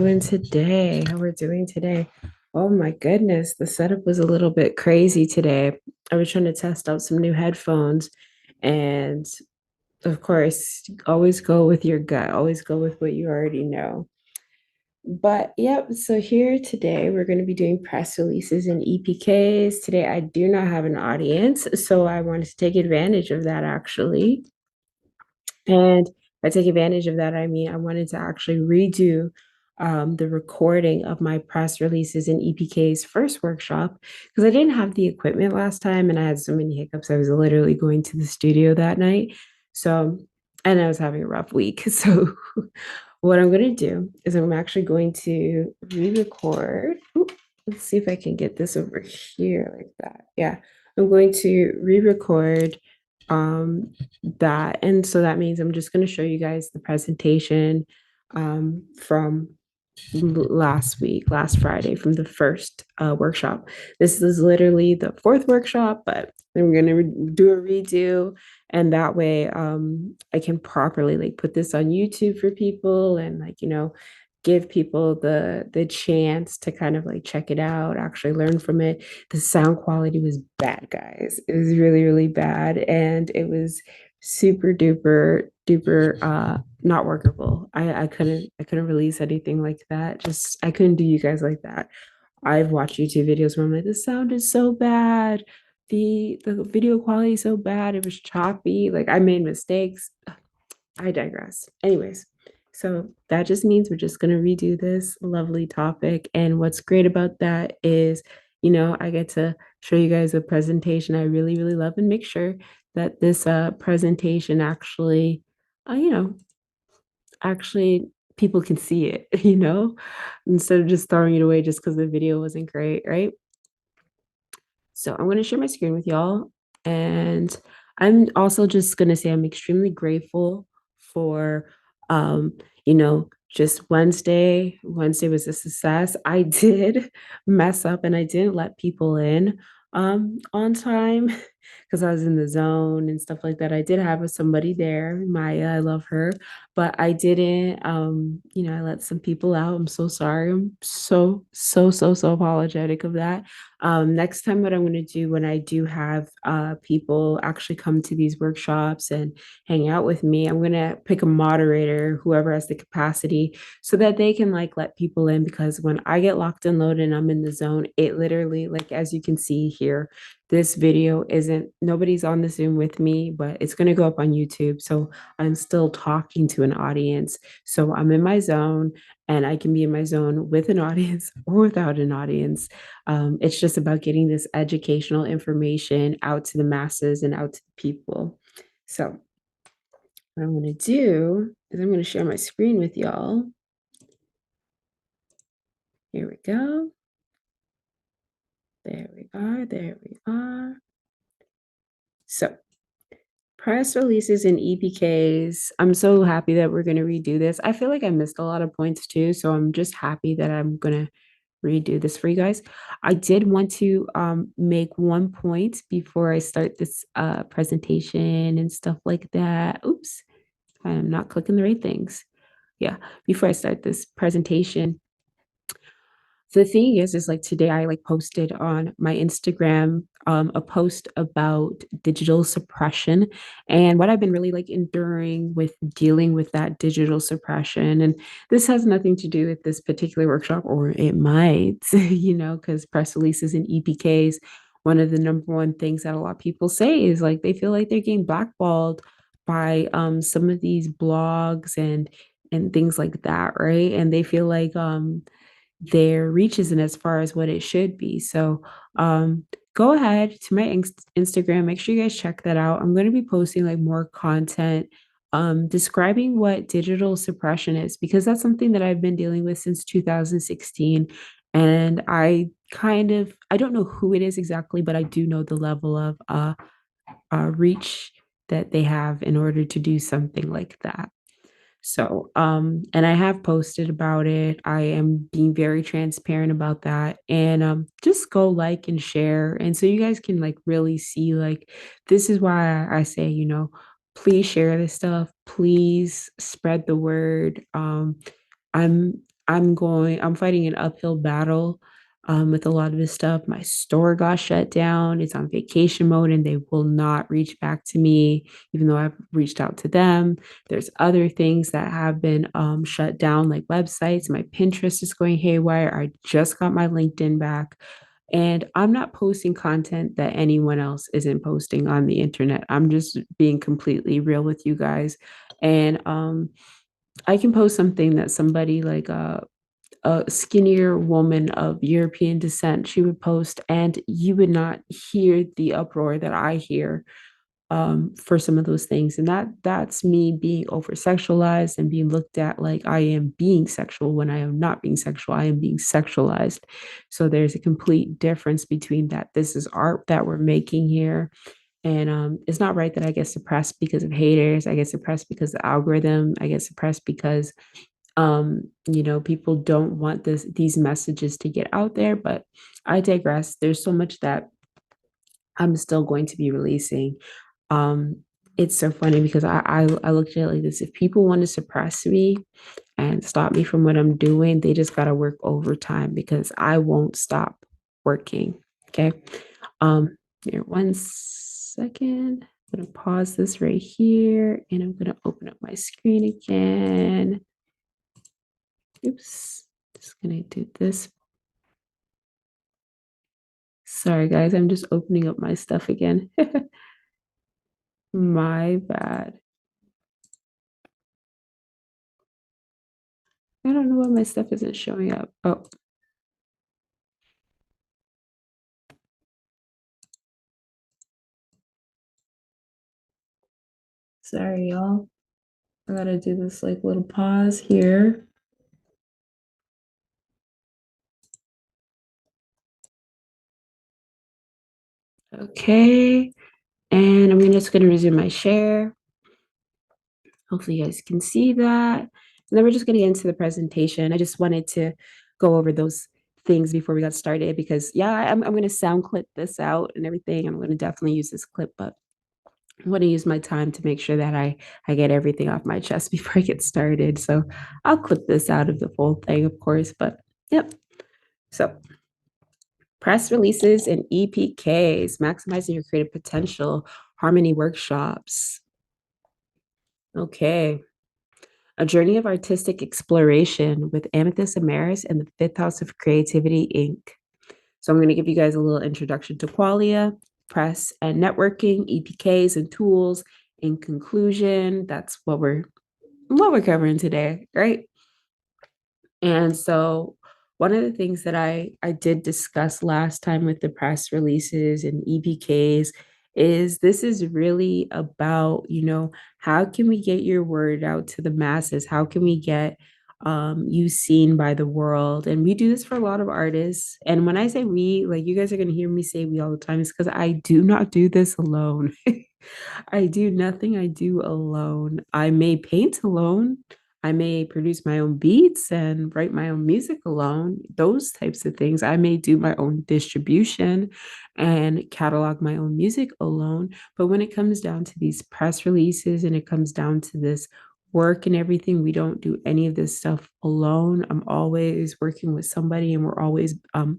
Doing today? How we're doing today? Oh my goodness, the setup was a little bit crazy today. I was trying to test out some new headphones, and of course, always go with your gut, always go with what you already know. But yep, so here today we're going to be doing press releases and EPKs. Today I do not have an audience, so I wanted to take advantage of that actually. And by take advantage of that, I mean I wanted to actually redo the recording of my press releases and EPK's first workshop because I didn't have the equipment last time and I had so many hiccups. I was literally going to the studio that night. So, and I was having a rough week. So, what I'm going to do is I'm actually going to re record. Let's see if I can get this over here like that. Yeah, I'm going to re record that. And so that means I'm just going to show you guys the presentation from last week, last Friday, from the first workshop. This is literally the fourth workshop, but then we're going to do a redo. And that way I can properly like put this on YouTube for people and like, give people the chance to kind of like check it out, actually learn from it. The sound quality was bad, guys. It was really, really bad. And it was super duper duper not workable. I couldn't release anything like that. Just I couldn't do you guys like that. I've watched YouTube videos where I'm like, the sound is so bad. The video quality is so bad. It was choppy. Like I made mistakes. I digress. Anyways, so that just means we're just going to redo this lovely topic. And what's great about that is, I get to show you guys a presentation I really, really love and make sure that this presentation actually, uh, you know, actually people can see it, instead of just throwing it away just because the video wasn't great, right? So I'm going to share my screen with y'all. And I'm also just going to say I'm extremely grateful for, um, just Wednesday. Wednesday was a success. I did mess up and I didn't let people in on time because I was in the zone and stuff like that. I did have somebody there, Maya, I love her, but I didn't, I let some people out. I'm so sorry. I'm so, so, so, so apologetic of that. Next time, what I'm going to do when I do have people actually come to these workshops and hang out with me, I'm going to pick a moderator, whoever has the capacity, so that they can like let people in. Because when I get locked and loaded and I'm in the zone, it literally, like as you can see here, this video isn't, nobody's on the Zoom with me, but it's going to go up on YouTube. So I'm still talking to an audience. So I'm in my zone and I can be in my zone with an audience or without an audience. It's just about getting this educational information out to the masses and out to the people. So what I'm going to do is I'm going to share my screen with y'all. Here we go. There we are. There we are. So press releases and EPKs. I'm so happy that we're going to redo this. I feel like I missed a lot of points too. So I'm just happy that I'm going to redo this for you guys. I did want to make one point before I start this presentation and stuff like that. Oops, I'm not clicking the right things. Yeah, before I start this presentation, the thing is like today I like posted on my Instagram a post about digital suppression and what I've been really like enduring with dealing with that digital suppression. And this has nothing to do with this particular workshop, or it might, because press releases and EPKs, one of the number one things that a lot of people say is like they feel like they're getting blackballed by some of these blogs and things like that, right? And they feel like their reach isn't as far as what it should be. So go ahead to my Instagram. Make sure you guys check that out. I'm going to be posting like more content describing what digital suppression is, because that's something that I've been dealing with since 2016. And I don't know who it is exactly, but I do know the level of reach that they have in order to do something like that. So, and I have posted about it. I am being very transparent about that. And just go like and share. And so you guys can like really see like this is why I say, please share this stuff. Please spread the word. I'm I'm fighting an uphill battle, with a lot of this stuff. My store got shut down. It's on vacation mode, and they will not reach back to me, even though I've reached out to them. There's other things that have been, shut down, like websites. My Pinterest is going haywire. I just got my LinkedIn back, and I'm not posting content that anyone else isn't posting on the internet. I'm just being completely real with you guys, and, I can post something that somebody like, a skinnier woman of European descent, she would post, and you would not hear the uproar that I hear, for some of those things. And that's me being over sexualized and being looked at like I am being sexual when I am not being sexual. I am being sexualized. So there's a complete difference between that. This is art that we're making here. And it's not right that I get suppressed because of haters. I get suppressed because of the algorithm. I get suppressed because people don't want these messages to get out there, but I digress. There's so much that I'm still going to be releasing. um it's so funny because I looked at it like this: if people want to suppress me and stop me from what I'm doing, they just got to work overtime because I won't stop working. Okay. Here, 1 second. I'm gonna pause this right here, and I'm gonna open up my screen again. Oops, just gonna do this. Sorry, guys, I'm just opening up my stuff again. My bad. I don't know why my stuff isn't showing up. Oh, sorry, y'all. I gotta do this like little pause here. Okay, and I'm just gonna resume my share. Hopefully you guys can see that. And then we're just gonna get into the presentation. I just wanted to go over those things before we got started because yeah, I'm gonna sound clip this out and everything. I'm gonna definitely use this clip, but I want to use my time to make sure that I get everything off my chest before I get started. So I'll clip this out of the full thing, of course, but yep. So press releases and EPKs, maximizing your creative potential, harmony workshops. Okay. A journey of artistic exploration with Amethyst Amaris and the Fifth House of Creativity, Inc. So I'm going to give you guys a little introduction to Qualia, press and networking, EPKs and tools. In conclusion, that's what we're covering today, right? And so one of the things that I did discuss last time with the press releases and EPKs is this is really about, how can we get your word out to the masses? How can we get you seen by the world? And we do this for a lot of artists. And when I say we, like you guys are going to hear me say we all the time, it's because I do not do this alone. I do nothing I do alone. I may paint alone. I may produce my own beats and write my own music alone, those types of things. I may do my own distribution and catalog my own music alone. But when it comes down to these press releases and it comes down to this work and everything, we don't do any of this stuff alone. I'm always working with somebody, and we're always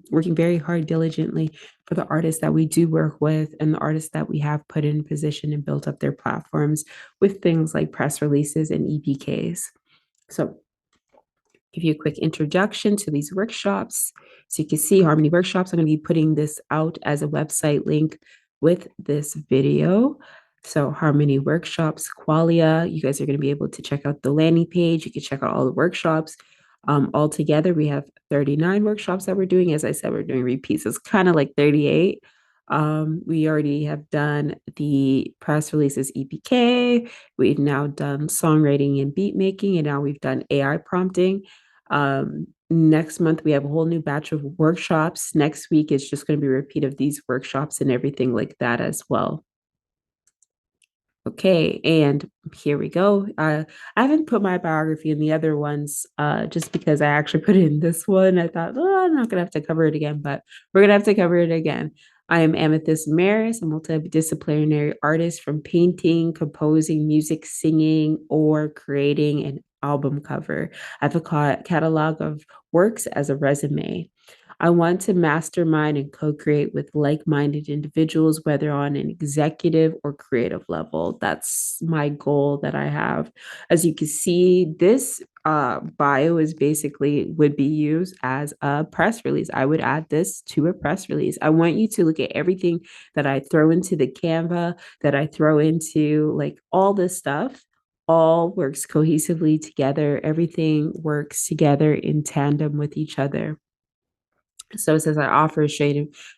working very hard, diligently for the artists that we do work with and the artists that we have put in position and built up their platforms with things like press releases and EPKs. So give you a quick introduction to these workshops. So you can see Harmony Workshops. I'm going to be putting this out as a website link with this video. So Harmony Workshops, Qualia, you guys are going to be able to check out the landing page. You can check out all the workshops. Altogether, we have 39 workshops that we're doing. As I said, we're doing repeats. It's kind of like 38. We already have done the press releases EPK. We've now done songwriting and beat making, and now we've done AI prompting. Next month, we have a whole new batch of workshops. Next week is just going to be a repeat of these workshops and everything like that as well. Okay, and here we go. I haven't put my biography in the other ones just because I actually put it in this one. I thought, oh, I'm not going to have to cover it again, but we're going to have to cover it again. I am Amethyst Maris, a multidisciplinary artist from painting, composing, music, singing, or creating an album cover. I have a catalog of works as a resume. I want to mastermind and co create with like minded individuals, whether on an executive or creative level. That's my goal that I have. As you can see, this bio is basically would be used as a press release. I would add this to a press release. I want you to look at everything that I throw into the Canva, that I throw into like all this stuff. All works cohesively together. Everything works together in tandem with each other. So it says I offer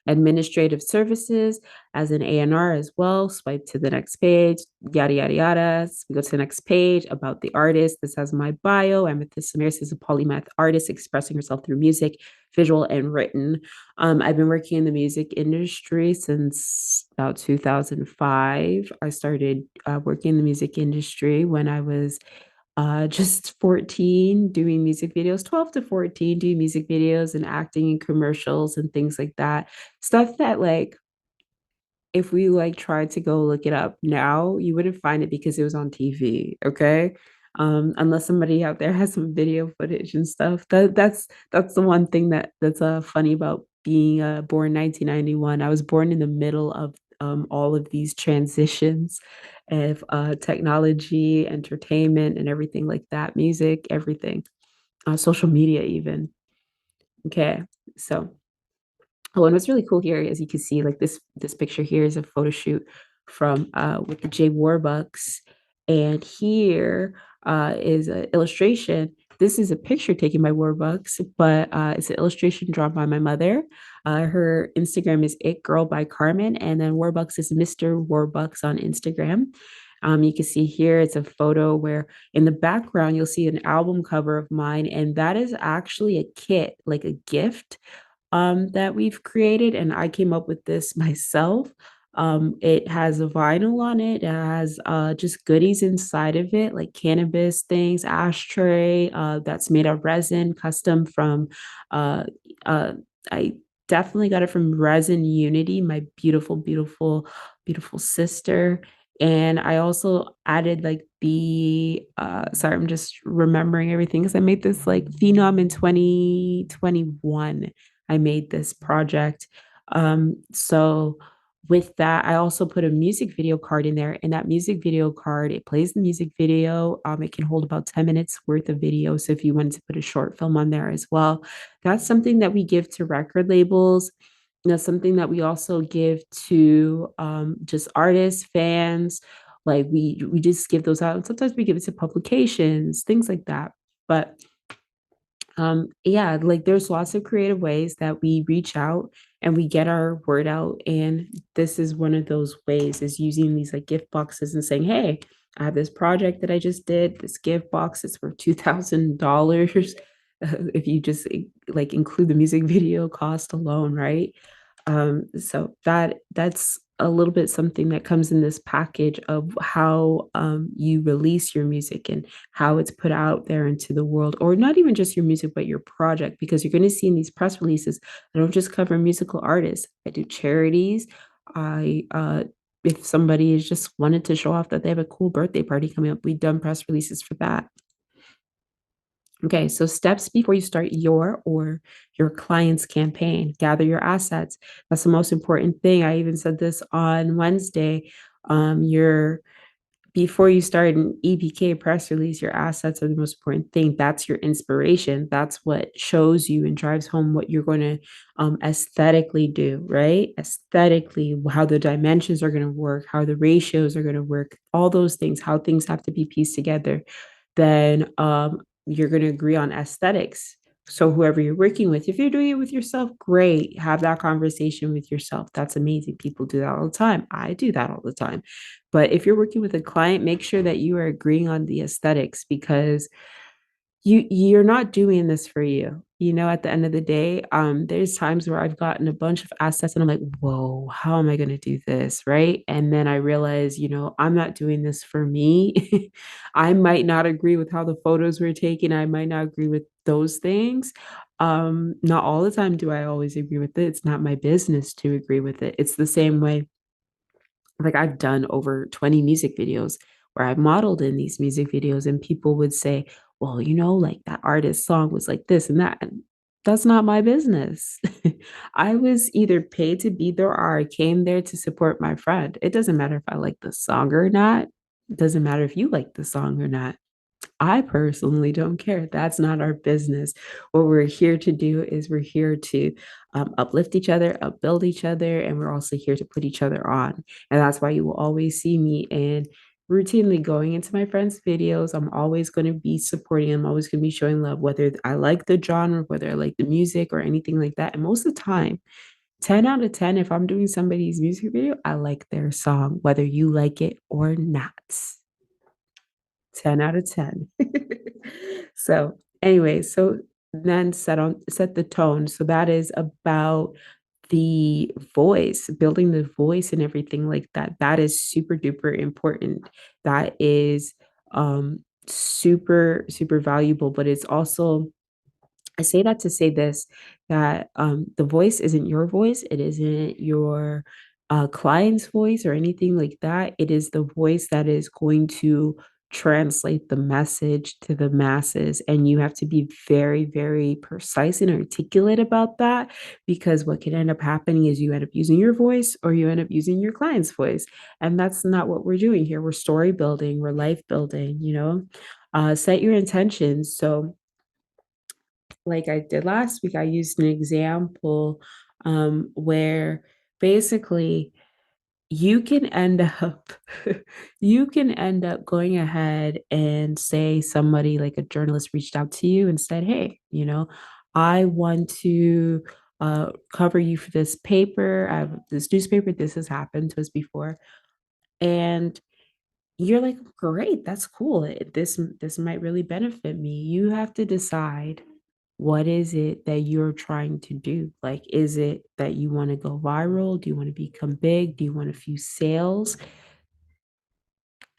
administrative services as an A&R as well. Swipe to the next page, yada, yada, yada. So we go to the next page about the artist. This has my bio. Amethyst Samir is a polymath artist expressing herself through music, visual, and written. I've been working in the music industry since about 2005. I started working in the music industry when I was just 14 doing music videos, 12 to 14 doing music videos and acting in commercials and things like that. Stuff that like if we like tried to go look it up now, you wouldn't find it because it was on TV, okay? Unless somebody out there has some video footage and stuff. That's the one thing that's funny about being born 1991. I was born in the middle of all of these transitions of technology, entertainment, and everything like that, music, everything, social media, even. Okay, so oh, and what's really cool here, as you can see, like this picture here is a photo shoot from with the J Warbucks, and here is an illustration. This is a picture taken by Warbucks, but it's an illustration drawn by my mother. Her Instagram is It Girl by Carmen, and then Warbucks is Mr. Warbucks on Instagram. You can see here it's a photo where in the background you'll see an album cover of mine, and that is actually a kit, like a gift that we've created, and I came up with this myself. It has a vinyl on it. It has just goodies inside of it, like cannabis things, ashtray that's made of resin, custom from. Uh, uh, I definitely got it from Resin Unity, my beautiful, beautiful, beautiful sister. And I also added like the sorry, I'm just remembering everything because I made this like Phenom in 2021. I made this project. So with that, I also put a music video card in there, and that music video card, it plays the music video. It can hold about 10 minutes worth of video. So if you wanted to put a short film on there as well, that's something that we give to record labels. That's something that we also give to just artists, fans. Like we just give those out. And sometimes we give it to publications, things like that. But yeah, like there's lots of creative ways that we reach out and we get our word out, and this is one of those ways, is using these like gift boxes and saying, hey, I have this project that I just did, this gift box is for $2,000 if you just like include the music video cost alone, right? So that's a little bit something that comes in this package of how you release your music and how it's put out there into the world, or not even just your music, but your project, because you're going to see in these press releases, I don't just cover musical artists. I do charities. I if somebody is just wanted to show off that they have a cool birthday party coming up, we've done press releases for that. Okay, so steps before you start your or your client's campaign: gather your assets. That's the most important thing. I even said this on Wednesday. Your before you start an EPK press release, your assets are the most important thing. That's your inspiration. That's what shows you and drives home what you're going to aesthetically do, right? Aesthetically, how the dimensions are going to work, how the ratios are going to work, all those things, how things have to be pieced together. Then you're going to agree on aesthetics. So whoever you're working with, if you're doing it with yourself, great. Have that conversation with yourself. That's amazing. People do that all the time. I do that all the time. But if you're working with a client, make sure that you are agreeing on the aesthetics, because you're not doing this for you. You know, at the end of the day, there's times where I've gotten a bunch of assets and I'm like, whoa, how am I going to do this? Right. And then I realize, I'm not doing this for me. I might not agree with how the photos were taken. I might not agree with those things. Not all the time do I always agree with it. It's not my business to agree with it. It's the same way, like I've done over 20 music videos where I've modeled in these music videos, and people would say, well, like that artist song was like this and that. And that's not my business. I was either paid to be there or I came there to support my friend. It doesn't matter if I like the song or not. It doesn't matter if you like the song or not. I personally don't care. That's not our business. What we're here to do is we're here to uplift each other, upbuild each other, and we're also here to put each other on. And that's why you will always see me and routinely going into my friends' videos. I'm always going to be supporting them, always going to be showing love, whether I like the genre, whether I like the music or anything like that. And most of the time, 10 out of 10, if I'm doing somebody's music video, I like their song, whether you like it or not. 10 out of 10. So, anyway, so then set the tone. So that is about the voice, building the voice and everything like that. That is super duper important. That is super super valuable, but it's also, I say that to say this, that the voice isn't your voice. It isn't your client's voice or anything like that. It is the voice that is going to translate the message to the masses. And you have to be very, very precise and articulate about that, because what can end up happening is you end up using your voice or you end up using your client's voice. And that's not what we're doing here. We're story building, we're life building, set your intentions. So, like I did last week, I used an example where basically you can end up you can end up going ahead and say somebody like a journalist reached out to you and said, "Hey, I want to cover you for this paper. I have this newspaper. This has happened to us before." And you're like, "Great, that's cool. This might really benefit me." You have to decide, what is it that you're trying to do? Like, is it that you want to go viral? Do you want to become big? Do you want a few sales?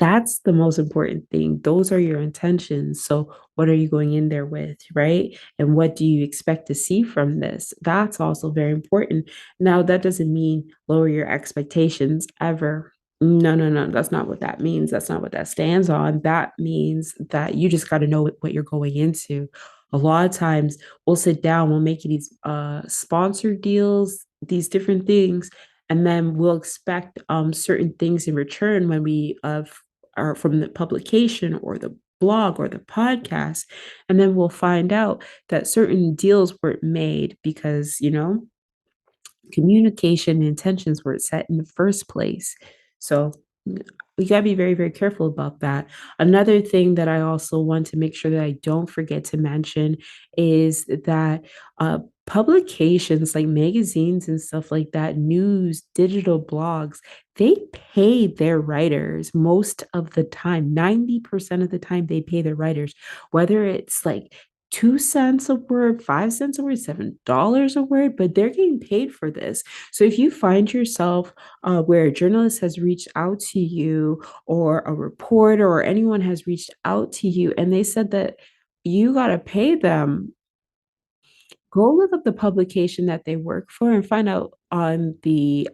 That's the most important thing. Those are your intentions. So, what are you going in there with, right? And what do you expect to see from this? That's also very important. Now, that doesn't mean lower your expectations ever. No, no, no. That's not what that means. That's not what that stands on. That means that you just got to know what you're going into. A lot of times we'll sit down, we'll make these sponsor deals, these different things, and then we'll expect certain things in return when we are from the publication or the blog or the podcast, and then we'll find out that certain deals weren't made because communication and intentions were set in the first place. So we got to be very, very careful about that. Another thing that I also want to make sure that I don't forget to mention is that publications like magazines and stuff like that, news, digital blogs, they pay their writers most of the time. 90% of the time, they pay their writers, whether it's like 2 cents a word, 5 cents a word, $7 a word, but they're getting paid for this. So if you find yourself where a journalist has reached out to you, or a reporter or anyone has reached out to you, and they said that you got to pay them, go look up the publication that they work for and find out on the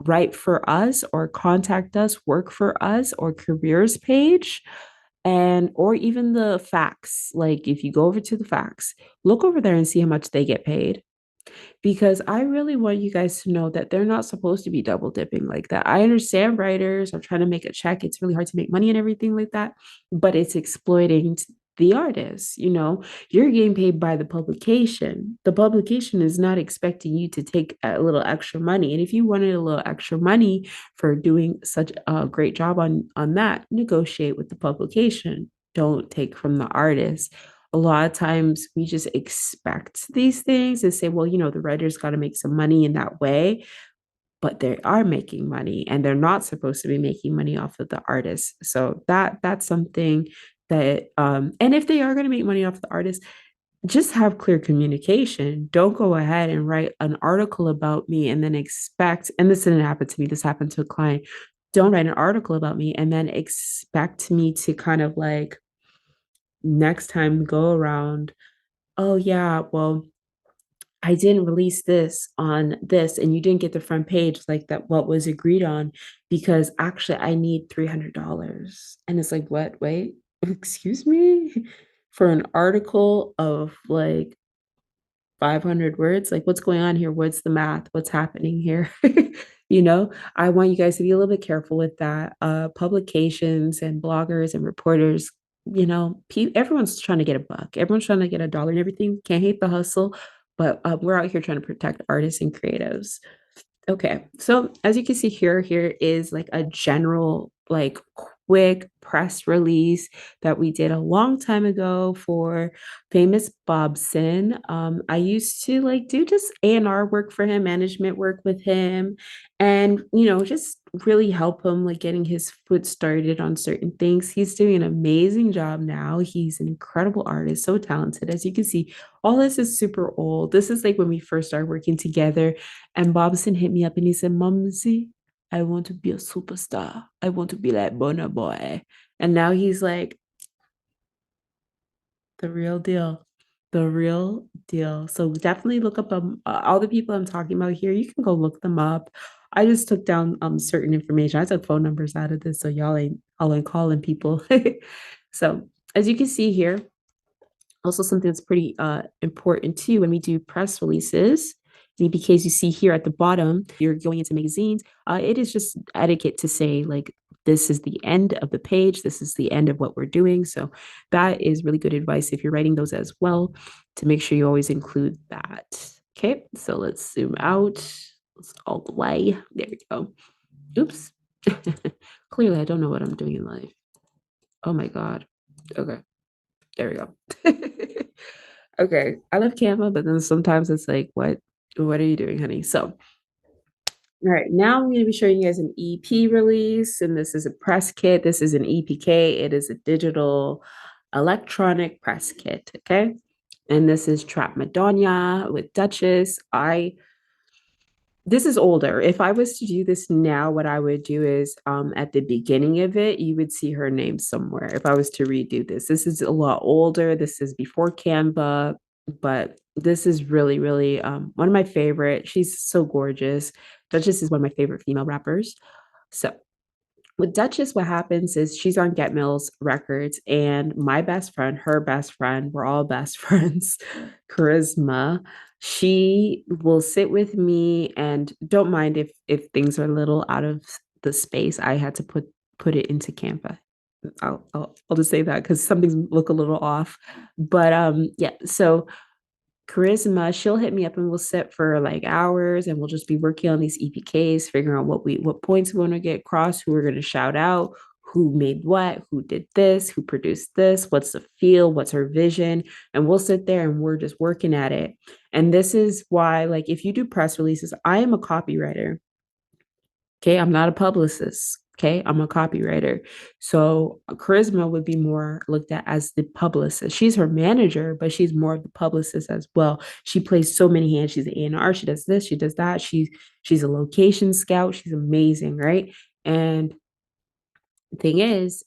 Write for Us or Contact Us, Work for Us, or Careers page, and or even the facts. Like if you go over to the facts, look over there and see how much they get paid, because I really want you guys to know that they're not supposed to be double dipping like that. I understand writers are trying to make a check. It's really hard to make money and everything like that, but it's exploiting the artist. You're getting paid by the publication. The publication is not expecting you to take a little extra money. And if you wanted a little extra money for doing such a great job on that, negotiate with the publication. Don't take from the artist. A lot of times we just expect these things and say, well, the writer's got to make some money in that way, but they are making money and they're not supposed to be making money off of the artist. So that's something that and if they are going to make money off the artist, just have clear communication. Don't go ahead and write an article about me and then expect, and this didn't happen to me, this happened to a client. Don't write an article about me and then expect me to kind of like next time go around, oh yeah, well, I didn't release this on this and you didn't get the front page like that, what was agreed on, because actually I need $300. And it's like, what? Wait, excuse me? for an article of like 500 words. Like, what's going on here? What's the math? What's happening here? I want you guys to be a little bit careful with that. Publications and bloggers and reporters, everyone's trying to get a buck. Everyone's trying to get a dollar and everything. Can't hate the hustle, but we're out here trying to protect artists and creatives. Okay, so as you can see here is like a general, like quick press release that we did a long time ago for famous Bobson. I used to like do just A&R work for him, management work with him, and just really help him like getting his foot started on certain things. He's doing an amazing job now. He's an incredible artist, so talented. As you can see, all this is super old. This is like when we first started working together and Bobson hit me up and he said, Mumsy, I want to be a superstar. I want to be like Burna Boy. And now he's like the real deal. The real deal. So definitely look up all the people I'm talking about here. You can go look them up. I just took down certain information. I took phone numbers out of this, so y'all ain't calling people. So as you can see here, also something that's pretty important too when we do press releases. Because you see here at the bottom, you're going into magazines. It is just etiquette to say like this is the end of the page. This is the end of what we're doing. So that is really good advice if you're writing those as well, to make sure you always include that. Okay, so let's zoom out. Let's all the way. There we go. Oops. Clearly, I don't know what I'm doing in life. Oh my God. Okay. There we go. Okay, I love Canva, but then sometimes it's like, what are you doing, honey? So, all right, now I'm going to be showing you guys an EP release, and this is a press kit. This is an EPK. It is a digital electronic press kit. Okay, and this is Trap Madonna with Duchess. This is older. If I was to do this now, what I would do is at the beginning of it, you would see her name somewhere. If I was to redo this, this is a lot older. This is before Canva, but this is really, really one of my favorite. She's so gorgeous. Duchess is one of my favorite female rappers. So with Duchess, what happens is she's on Get Mills Records, and my best friend, her best friend, we're all best friends, Charisma. She will sit with me, and don't mind if things are a little out of the space. I had to put it into Canva. I'll just say that because some things look a little off, but yeah. So Charisma, she'll hit me up and we'll sit for like hours and we'll just be working on these EPKs, figuring out what points we want to get across, who we're going to shout out, who made what, who did this, who produced this, what's the feel, what's her vision. And we'll sit there and we're just working at it. And this is why, like, if you do press releases, I am a copywriter. Okay, I'm not a publicist. Okay, I'm a copywriter. So Charisma would be more looked at as the publicist. She's her manager, but she's more of the publicist as well. She plays so many hands. She's an A&R. She does this. She does that. She's a location scout. She's amazing, right? And thing is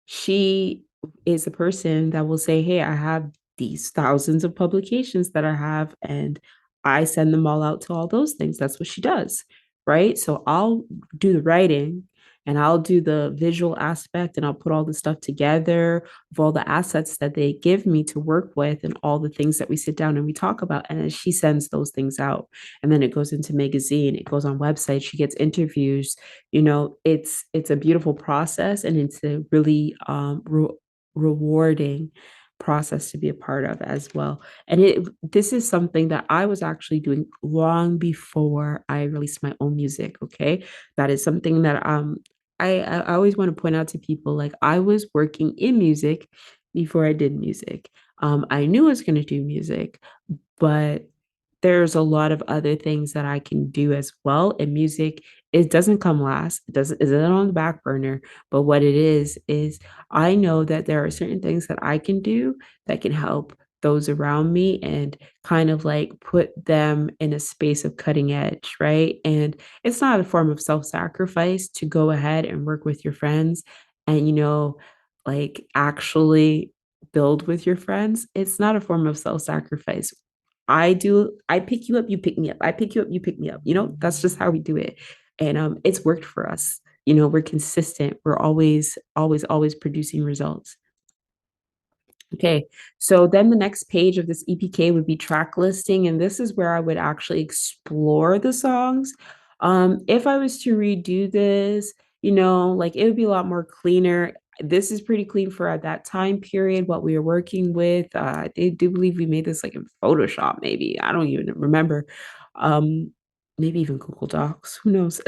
she is a person that will say, hey, I have these thousands of publications that I have, and I send them all out to all those things. That's what she does, right? So I'll do the writing and I'll do the visual aspect and I'll put all the stuff together of all the assets that they give me to work with and all the things that we sit down and we talk about. And then she sends those things out. And then it goes into magazine, it goes on websites, she gets interviews. It's a beautiful process, and it's a really rewarding process to be a part of as well. And this is something that I was actually doing long before I released my own music. Okay, that is something that I always want to point out to people, like I was working in music before I did music. I knew I was going to do music, but there's a lot of other things that I can do as well. And music, it doesn't come last. It doesn't, is it on the back burner? But what it is I know that there are certain things that I can do that can help those around me and kind of like put them in a space of cutting edge, right? And it's not a form of self-sacrifice to go ahead and work with your friends and, like actually build with your friends. It's not a form of self-sacrifice. I pick you up, you pick me up. I pick you up, you pick me up. That's just how we do it. And it's worked for us. We're consistent. We're always, always, always producing results. Okay, so then the next page of this EPK would be track listing, and this is where I would actually explore the songs. If I was to redo this, like it would be a lot more cleaner. This is pretty clean for at that time period, what we were working with. I do believe we made this like in Photoshop, maybe. I don't even remember. Um, Maybe even Google Docs, who knows?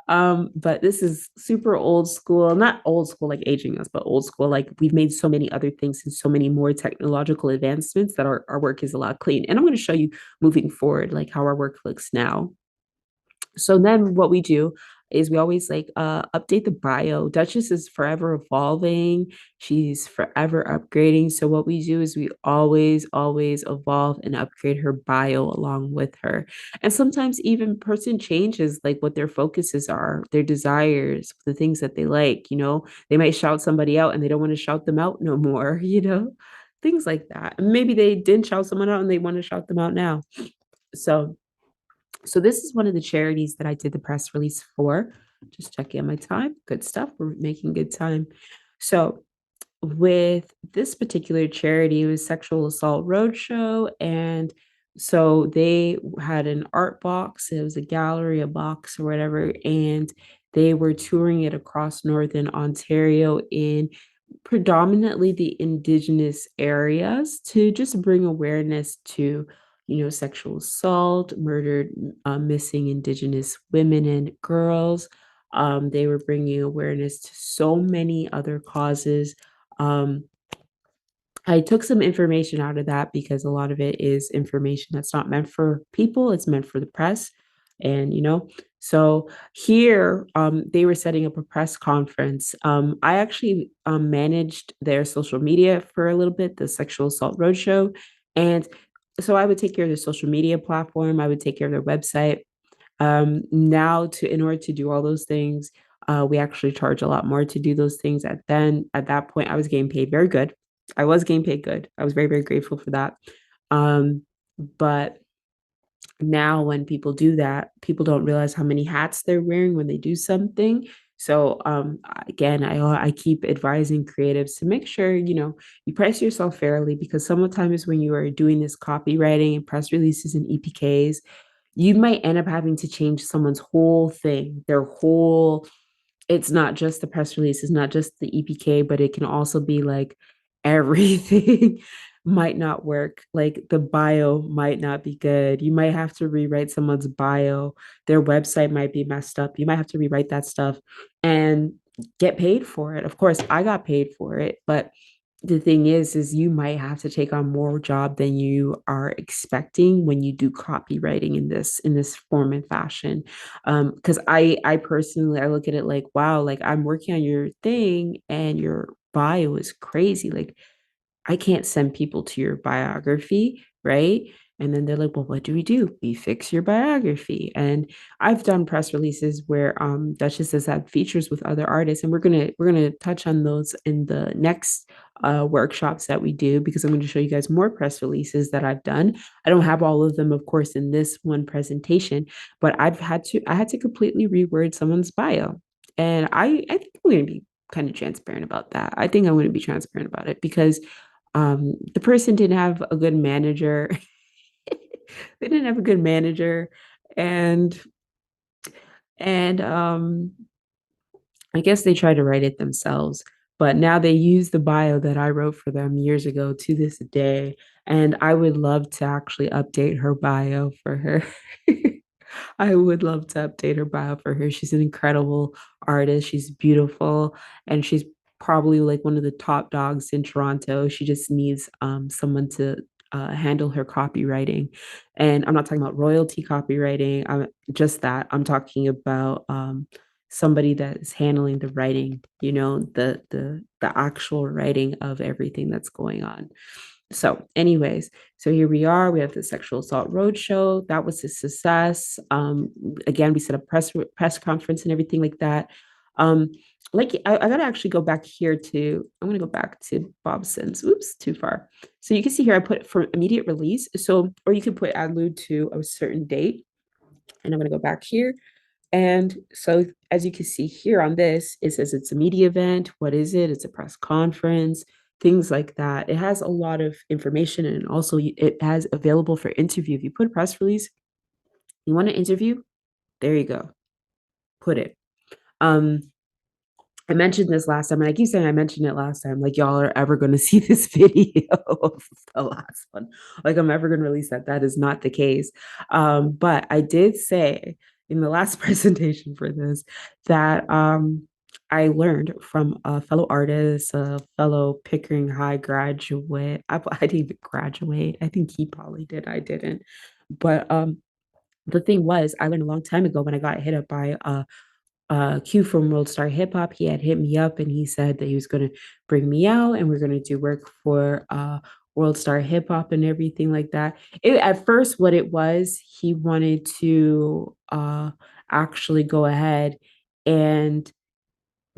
But this is super old school, not old school like aging us, but old school. Like we've made so many other things and so many more technological advancements that our work is a lot clean. And I'm going to show you moving forward, like how our work looks now. So then what we do is we always like update the bio. Duchess is forever evolving. She's forever upgrading. So what we do is we always evolve and upgrade her bio along with her. And sometimes even person changes like what their focuses are, their desires, the things that they like, They might shout somebody out and they don't want to shout them out no more, Things like that. And maybe they didn't shout someone out and they want to shout them out now. So so this is one of the charities that I did the press release for. Just checking on my time. Good stuff. We're making good time. So with this particular charity, it was Sexual Assault Roadshow. And so they had an art box. It was a gallery, a box or whatever. And they were touring it across Northern Ontario in predominantly the indigenous areas to just bring awareness to sexual assault, murdered, missing indigenous women and girls. They were bringing awareness to so many other causes. um, I took some information out of that because a lot of it is information that's not meant for people, it's meant for the press. And, so here they were setting up a press conference. I actually managed their social media for a little bit, the Sexual Assault Roadshow. And so I would take care of the social media platform, I would take care of their website. Now, in order to do all those things, we actually charge a lot more to do those things. At that point, I was getting paid very good. I was getting paid good. I was very, very grateful for that. Um, but now when people do that, people don't realize how many hats they're wearing when they do something. So again, I keep advising creatives to make sure you price yourself fairly, because sometimes when you are doing this copywriting and press releases and EPKs, you might end up having to change someone's whole thing, their whole, it's not just the press release, it's not just the EPK, but it can also be like everything might not work. Like the bio might not be good. You might have to rewrite someone's bio. Their website might be messed up. You might have to rewrite that stuff and get paid for it. Of course, I got paid for it, but the thing is you might have to take on more job than you are expecting when you do copywriting in this form and fashion. Because I personally, I look at it like, wow, like I'm working on your thing and your bio is crazy. Like I can't send people to your biography, right? And then they're like, well, what do? We fix your biography. And I've done press releases where Duchess has had features with other artists, and we're gonna touch on those in the next workshops that we do, because I'm going to show you guys more press releases that I've done. I don't have all of them, of course, in this one presentation, but I had to completely reword someone's bio. And I think I'm going to be kind of transparent about that. I think I'm going to be transparent about it because the person didn't have a good manager. They didn't have a good manager, and and I guess they tried to write it themselves, but now they use the bio that I wrote for them years ago to this day. And I would love to actually update her bio for her. I would love to update her bio for her. She's an incredible artist. She's beautiful, and she's probably like one of the top dogs in Toronto. She just needs someone to handle her copywriting. And I'm not talking about royalty copywriting. I'm just that. I'm talking about somebody that is handling the writing, the actual writing of everything that's going on. So, anyways, so here we are. We have the Sexual Assault Roadshow. That was a success. Again, we set up press conference and everything like that. Um, I gotta actually go back here to. I'm gonna go back to Bobson's. Oops, too far. So you can see here I put for immediate release. So, or you can put allude to a certain date. And I'm gonna go back here. And so, as you can see here on this, it says it's a media event. What is it? It's a press conference. things like that. It has a lot of information, and also it has available for interview. If you put a press release, you want to interview, there you go, put it. Um, I mentioned this last time, and I keep saying I mentioned it last time. Like, y'all are ever going to see this video of the last one. Like, I'm ever going to release that. That is not the case. But I did say in the last presentation for this that I learned from a fellow artist, a fellow Pickering High graduate. I didn't even graduate. I think he probably did. I didn't. But the thing was, I learned a long time ago when I got hit up by Q from World Star Hip Hop. He had hit me up and he said that he was going to bring me out and we're going to do work for World Star Hip Hop and everything like that. At first, what it was, he wanted to actually go ahead and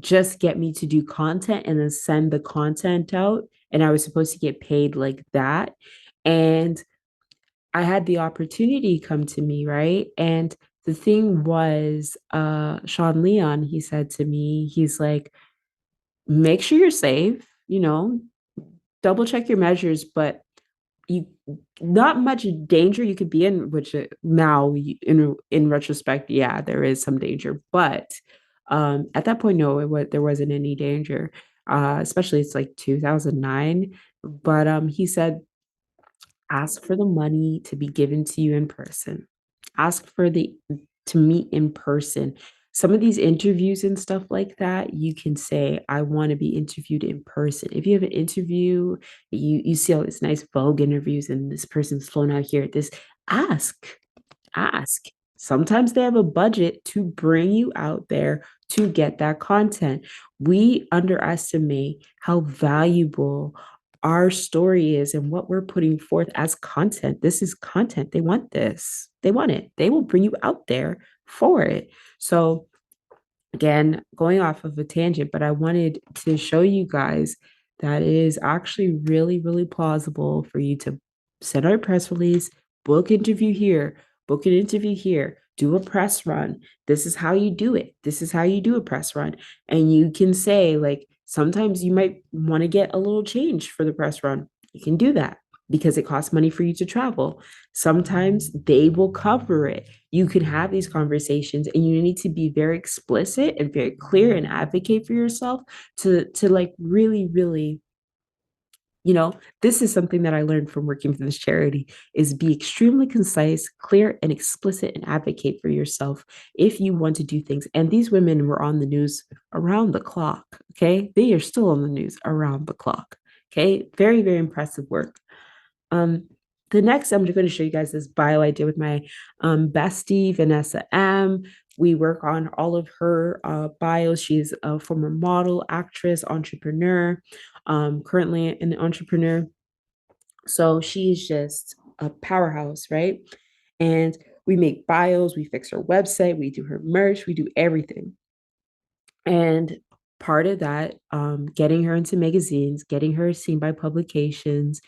just get me to do content and then send the content out. And I was supposed to get paid like that. And I had the opportunity come to me, right? And the thing was, Sean Leon, he said to me, he's like, make sure you're safe, double check your measures, but you not much danger you could be in, which now in retrospect, yeah, there is some danger, but at that point, no, there wasn't any danger. Especially it's like 2009. But he said ask for the money to be given to you in person. Ask for the to meet in person. Some of these interviews and stuff like that, you can say, I want to be interviewed in person. If you have an interview, you see all these nice Vogue interviews and this person's flown out here, this ask ask. Sometimes they have a budget to bring you out there to get that content. We underestimate how valuable our story is and what we're putting forth as content. This is content. They want this. They want it. They will bring you out there for it. So again, going off of a tangent, but I wanted to show you guys that it is actually really, really plausible for you to send out a press release, book an interview here, do a press run. This is how you do it. This is how you do a press run. And you can say, like, sometimes you might want to get a little change for the press run. You can do that because it costs money for you to travel. Sometimes they will cover it. You can have these conversations and you need to be very explicit and very clear and advocate for yourself to like really, this is something that I learned from working for this charity is be extremely concise, clear, and explicit and advocate for yourself if you want to do things. And these women were on the news around the clock. Okay. They are still on the news around the clock. Okay. Very, very impressive work. Um, the next, I'm just going to show you guys this bio I did with my bestie, Vanessa M. We work on all of her bios. She's a former model, actress, entrepreneur, currently an entrepreneur. So she's just a powerhouse, right? And we make bios, we fix her website, we do her merch, we do everything. And part of that, getting her into magazines, getting her seen by publications,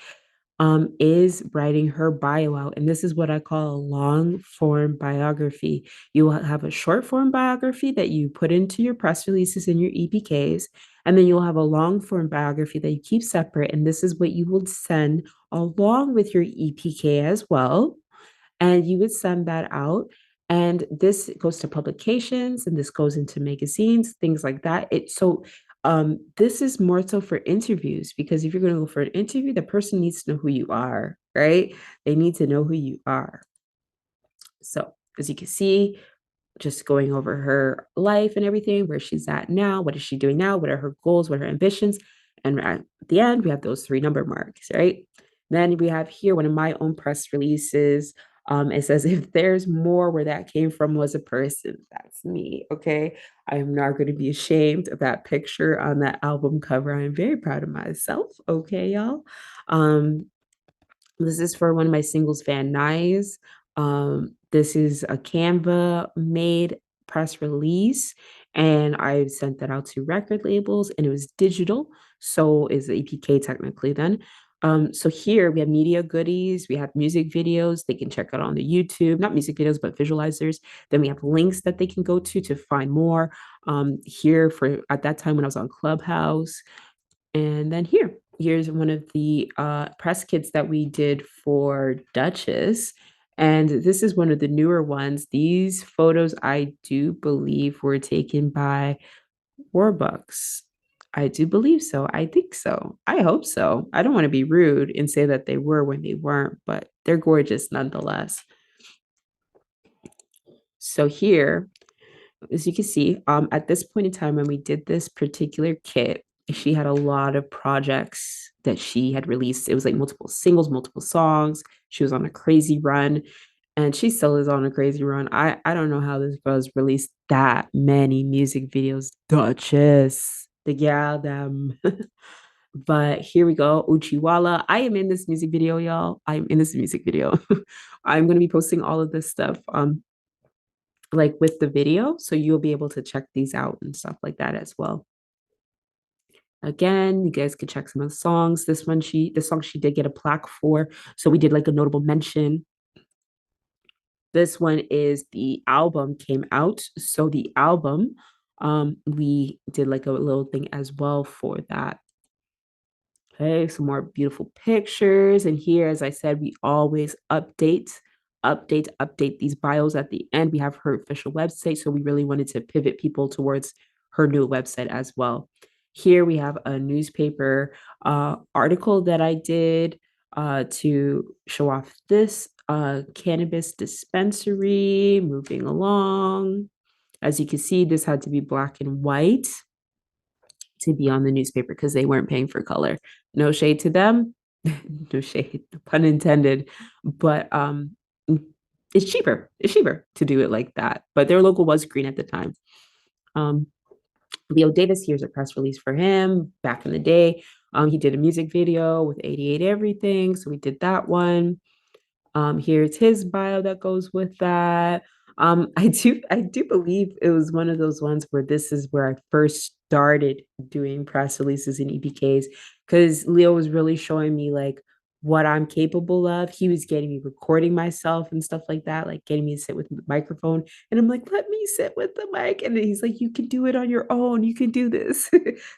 is writing her bio out. And this is what I call a long form biography. You will have a short form biography that you put into your press releases and your EPKs. And then you'll have a long form biography that you keep separate. And this is what you will send along with your EPK as well, and you would send that out. And this goes to publications and this goes into magazines, things like that. This is more so for interviews, because if you're going to go for an interview, the person needs to know who you are, right? They need to know who you are. So as you can see, just going over her life and everything, where she's at now, what is she doing now, what are her goals, what are her ambitions, and at the end we have those 3 number marks, right? Then we have here one of my own press releases. It says, if there's more where that came from was a person, that's me. Okay, I am not going to be ashamed of that picture on that album cover. I am very proud of myself. Okay, y'all. This is for one of my singles, Van Nuys. This is a Canva made press release, and I sent that out to record labels, and it was digital, so is the EPK technically then. So here we have media goodies, we have music videos they can check out on the YouTube, not music videos, but visualizers. Then we have links that they can go to find more. Here for at that time when I was on Clubhouse, and then here. here's one of the press kits that we did for Duchess. And this is one of the newer ones. These photos, I do believe, were taken by Warbucks. I do believe so. I think so. I hope so. I don't want to be rude and say that they were when they weren't, but they're gorgeous nonetheless. So here, as you can see, at this point in time when we did this particular kit, she had a lot of projects that she had released. It was like multiple singles, multiple songs. She was on a crazy run, and she still is on a crazy run. I don't know how this girl's released that many music videos. Duchess, the gal, them. But here we go, Uchiwala. I am in this music video, y'all. I'm in this music video. I'm gonna be posting all of this stuff like with the video, so you'll be able to check these out and stuff like that as well. Again, you guys could check some of the songs. The song she did get a plaque for, so we did like a notable mention. This one is the album came out, so the album, we did like a little thing as well for that. Okay, some more beautiful pictures. And here, as I said, we always update these bios at the end. We have her official website. So we really wanted to pivot people towards her new website as well. Here we have a newspaper article that I did to show off this cannabis dispensary. Moving along. As you can see, this had to be black and white to be on the newspaper because they weren't paying for color. No shade to them, no shade, pun intended, but it's cheaper. It's cheaper to do it like that. But their logo was green at the time. Um, Leo Davis, here's a press release for him back in the day. He did a music video with 88 Everything, so we did that one. Here's his bio that goes with that. I do believe it was one of those ones where this is where I first started doing press releases and EPKs because Leo was really showing me like what I'm capable of. He was getting me recording myself and stuff like that, like getting me to sit with the microphone. And I'm like, let me sit with the mic. And he's like, you can do it on your own. You can do this.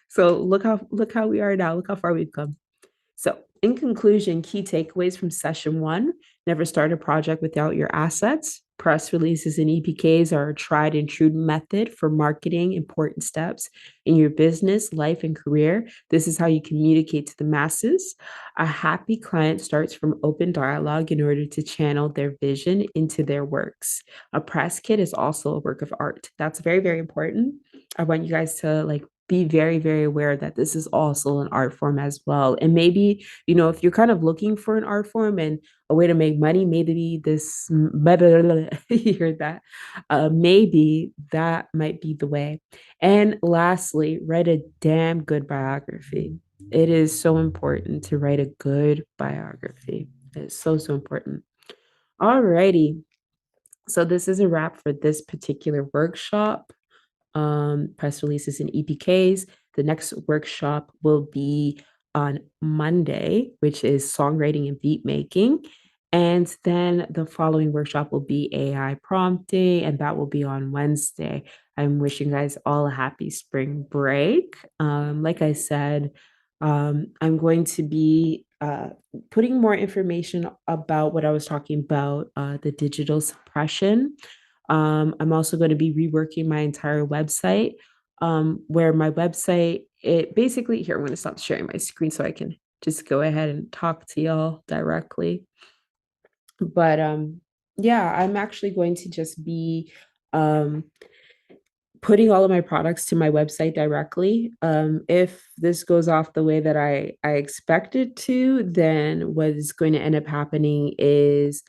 So look how we are now. Look how far we've come. So, in conclusion, key takeaways from session one: never start a project without your assets. Press releases and EPKs are a tried and true method for marketing important steps in your business, life, and career. This is how you communicate to the masses. A happy client starts from open dialogue in order to channel their vision into their works. A press kit is also a work of art. That's very, very important. I want you guys to like be very, very aware that this is also an art form as well. And maybe, if you're kind of looking for an art form and a way to make money, maybe this, you heard that, maybe that might be the way. And lastly, write a damn good biography. It is so important to write a good biography. It's so, so important. Alrighty. So this is a wrap for this particular workshop, press releases and EPKs. The next workshop will be on Monday, which is songwriting and beat making. And then the following workshop will be AI prompting, and that will be on Wednesday. I'm wishing you guys all a happy spring break. Like I said, I'm going to be putting more information about what I was talking about, the digital suppression. I'm also going to be reworking my entire website, where my website, it basically, here, I'm going to stop sharing my screen so I can just go ahead and talk to y'all directly. But yeah, I'm actually going to just be putting all of my products to my website directly. If this goes off the way that I expect it to, then what is going to end up happening is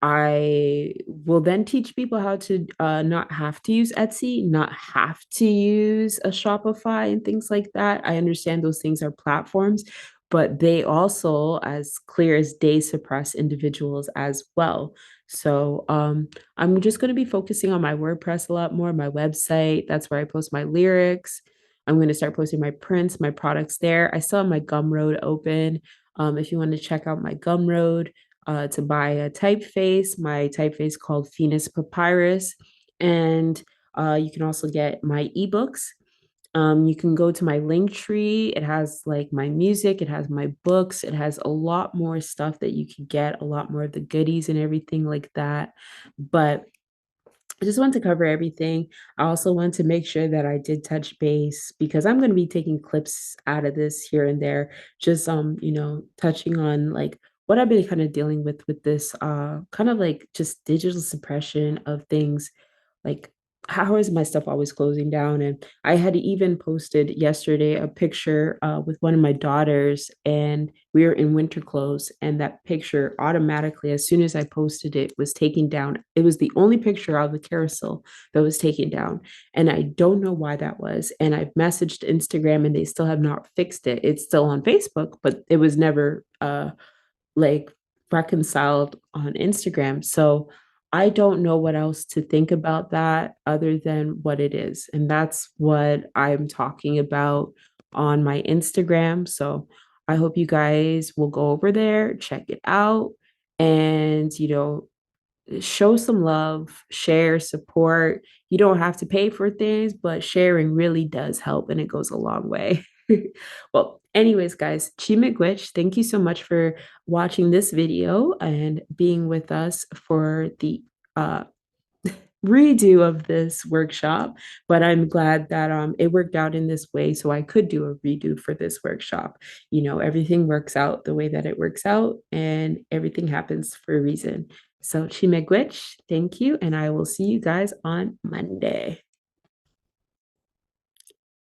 I will then teach people how to not have to use Etsy, not have to use a Shopify and things like that. I understand those things are platforms, but they also, as clear as day, suppress individuals as well. So I'm just going to be focusing on my WordPress a lot more, my website. That's where I post my lyrics. I'm going to start posting my prints, my products there. I still have my Gumroad open. If you want to check out my Gumroad, to buy a typeface, my typeface called Phoenix Papyrus. And you can also get my ebooks. You can go to my link tree. It has like my music, it has my books, it has a lot more stuff that you can get, a lot more of the goodies and everything like that. But I just want to cover everything. I also want to make sure that I did touch base because I'm going to be taking clips out of this here and there, just touching on like what I've been kind of dealing with this kind of like just digital suppression of things, like how is my stuff always closing down? And I had even posted yesterday a picture with one of my daughters, and we were in winter clothes. And that picture automatically, as soon as I posted it, was taken down. It was the only picture out of the carousel that was taken down. And I don't know why that was. And I've messaged Instagram and they still have not fixed it. It's still on Facebook, but it was never like reconciled on Instagram. So I don't know what else to think about that other than what it is. And that's what I'm talking about on my Instagram. So I hope you guys will go over there, check it out, and, show some love, share, support. You don't have to pay for things, but sharing really does help and it goes a long way. Well, anyways, guys, Chi McGwitch, thank you so much for watching this video and being with us for the uh, redo of this workshop. But I'm glad that it worked out in this way so I could do a redo for this workshop. Everything works out the way that it works out and everything happens for a reason. So Chimegwich, thank you, and I will see you guys on Monday.